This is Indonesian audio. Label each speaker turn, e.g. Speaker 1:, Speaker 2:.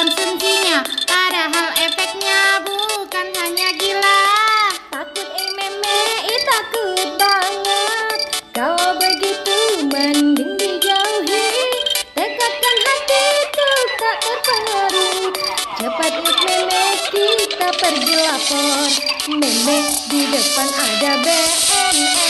Speaker 1: konsumsinya, padahal efeknya bukan hanya gila.
Speaker 2: Takut meme, takut banget. Kalau begitu mending dijauhi. Dekatkan hati untuk tak terpengaruh. Cepat meme, kita pergi lapor. Meme di depan ada BNN.